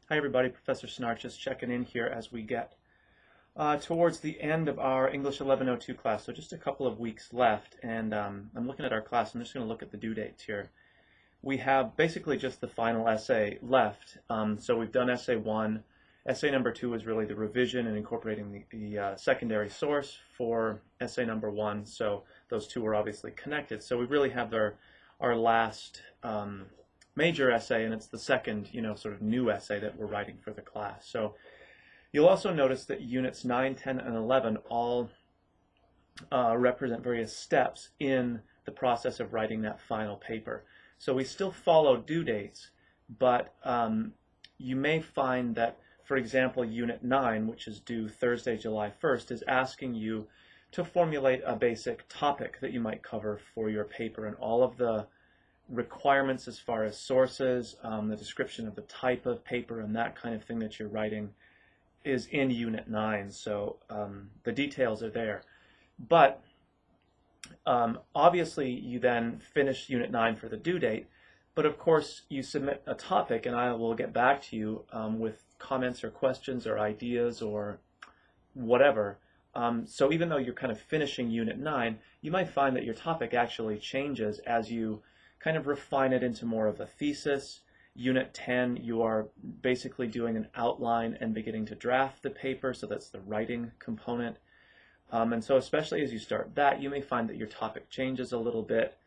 Hi everybody, Professor Snarch just checking in here as we get towards the end of our English 1102 class. So just a couple of weeks left, and I'm looking at our class. I'm just going to look at the due dates here. We have basically just the final essay left. So we've done essay 1. Essay number 2 is really the revision and incorporating the secondary source for essay number 1. So those two are obviously connected. So we really have our last major essay, and it's the second, sort of new essay that we're writing for the class. So you'll also notice that units 9, 10, and 11 all represent various steps in the process of writing that final paper. So we still follow due dates, but you may find that, for example, Unit 9, which is due Thursday, July 1st, is asking you to formulate a basic topic that you might cover for your paper, and all of the requirements as far as sources, the description of the type of paper and that kind of thing that you're writing is in Unit 9, so the details are there. But obviously you then finish Unit 9 for the due date, but of course you submit a topic and I will get back to you with comments or questions or ideas or whatever. So even though you're kind of finishing Unit 9, you might find that your topic actually changes as you kind of refine it into more of a thesis. Unit 10, you are basically doing an outline and beginning to draft the paper, so that's the writing component. And so especially as you start that, you may find that your topic changes a little bit.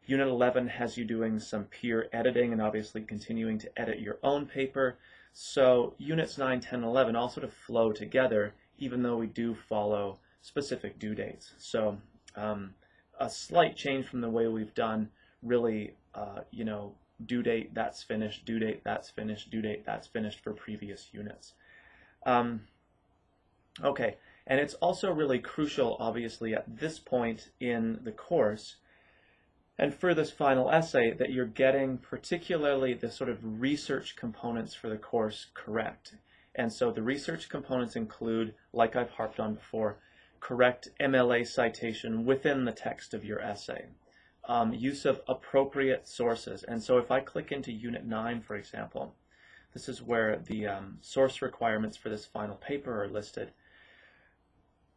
Unit 11 has you doing some peer editing and obviously continuing to edit your own paper. So units 9, 10, 11 all sort of flow together, even though we do follow specific due dates. So a slight change from the way we've done really, due date, that's finished, due date, that's finished, due date, that's finished for previous units. Okay, and it's also really crucial, obviously, at this point in the course, and for this final essay, that you're getting particularly the sort of research components for the course correct. And so the research components include, like I've harped on before, correct MLA citation within the text of your essay. Use of appropriate sources. And so if I click into Unit 9, for example, this is where the source requirements for this final paper are listed.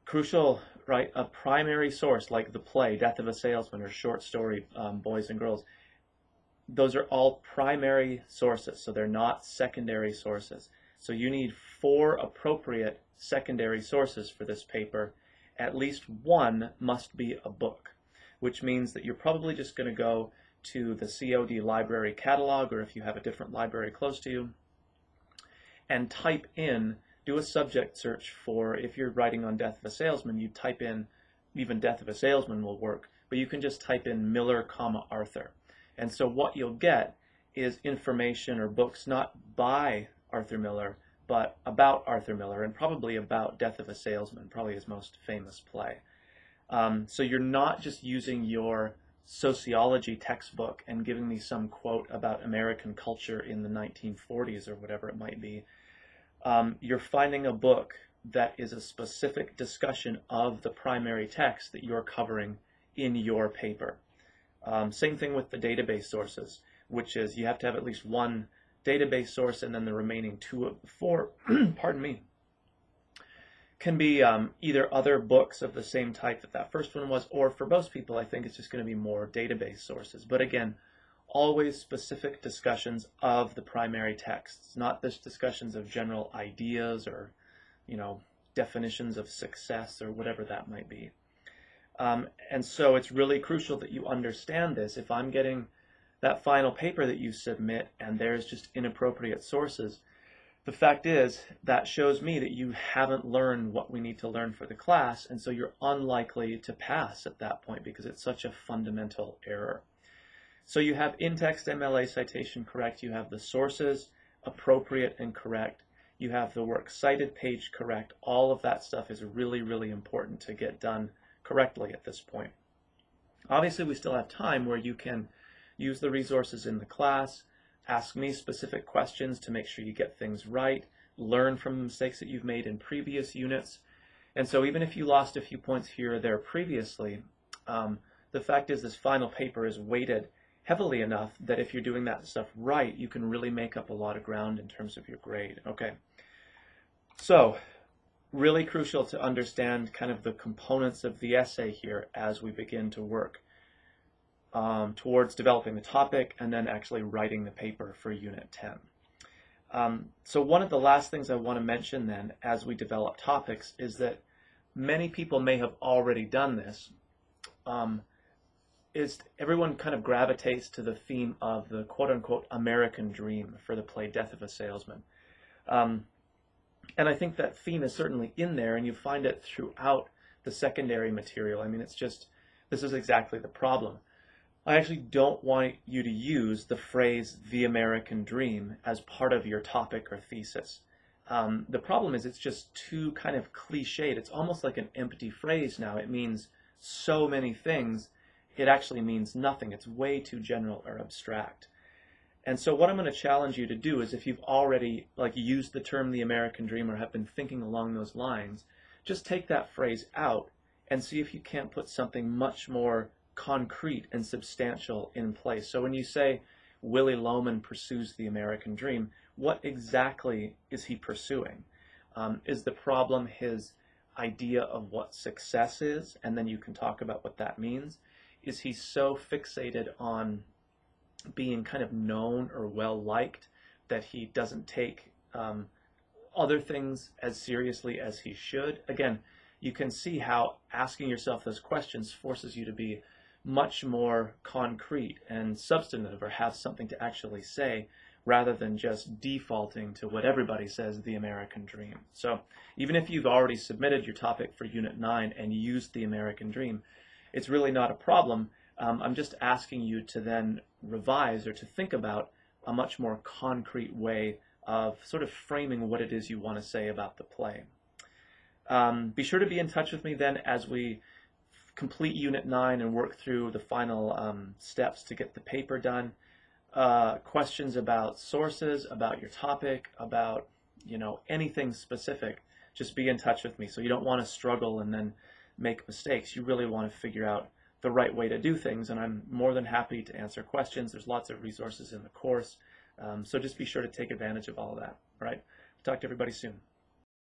Crucial, right? A primary source like the play, Death of a Salesman, or short story, Boys and Girls. Those are all primary sources, so they're not secondary sources. So you need 4 appropriate secondary sources for this paper. At least one must be a book, which means that you're probably just going to go to the COD library catalog, or if you have a different library close to you, and type in, do a subject search for, if you're writing on Death of a Salesman, you type in, even Death of a Salesman will work, but you can just type in Miller, Arthur. And so what you'll get is information or books not by Arthur Miller, but about Arthur Miller, and probably about Death of a Salesman, probably his most famous play. So you're not just using your sociology textbook and giving me some quote about American culture in the 1940s or whatever it might be. You're finding a book that is a specific discussion of the primary text that you're covering in your paper. Same thing with the database sources, which is you have to have at least one database source, and then the remaining 2 of the 4, pardon me, can be either other books of the same type that first one was, or for most people I think it's just going to be more database sources. But again, always specific discussions of the primary texts, not just discussions of general ideas or, definitions of success or whatever that might be. And so it's really crucial that you understand this. If I'm getting that final paper that you submit and there's just inappropriate sources, the fact is that shows me that you haven't learned what we need to learn for the class, and so you're unlikely to pass at that point because it's such a fundamental error. So you have in-text MLA citation correct, you have the sources appropriate and correct, you have the works cited page correct. All of that stuff is really, really important to get done correctly at this point. Obviously we still have time where you can use the resources in the class, ask me specific questions to make sure you get things right, learn from the mistakes that you've made in previous units. And so even if you lost a few points here or there previously, the fact is this final paper is weighted heavily enough that if you're doing that stuff right, you can really make up a lot of ground in terms of your grade. Okay, so really crucial to understand kind of the components of the essay here as we begin to work towards developing the topic and then actually writing the paper for Unit 10. So one of the last things I want to mention then as we develop topics is that many people may have already done this. Is everyone kind of gravitates to the theme of the quote-unquote American dream for the play Death of a Salesman. And I think that theme is certainly in there, and you find it throughout the secondary material. I mean, it's just, this is exactly the problem. I actually don't want you to use the phrase the American dream as part of your topic or thesis. The problem is it's just too kind of cliched. It's almost like an empty phrase now. It means so many things. It actually means nothing. It's way too general or abstract. And so what I'm going to challenge you to do is, if you've already used the term the American dream or have been thinking along those lines, just take that phrase out and see if you can't put something much more concrete and substantial in place. So when you say Willy Loman pursues the American dream, what exactly is he pursuing? Is the problem his idea of what success is, and then you can talk about what that means? Is he so fixated on being kind of known or well-liked that he doesn't take other things as seriously as he should? Again, you can see how asking yourself those questions forces you to be much more concrete and substantive, or have something to actually say, rather than just defaulting to what everybody says, the American dream. So even if you've already submitted your topic for Unit 9 and used the American dream, it's really not a problem. I'm just asking you to then revise or to think about a much more concrete way of sort of framing what it is you want to say about the play. Be sure to be in touch with me then as we complete Unit 9 and work through the final steps to get the paper done. Questions about sources, about your topic, about anything specific, just be in touch with me. So you don't want to struggle and then make mistakes. You really want to figure out the right way to do things, and I'm more than happy to answer questions. There's lots of resources in the course, so just be sure to take advantage of all of that. All right, talk to everybody soon.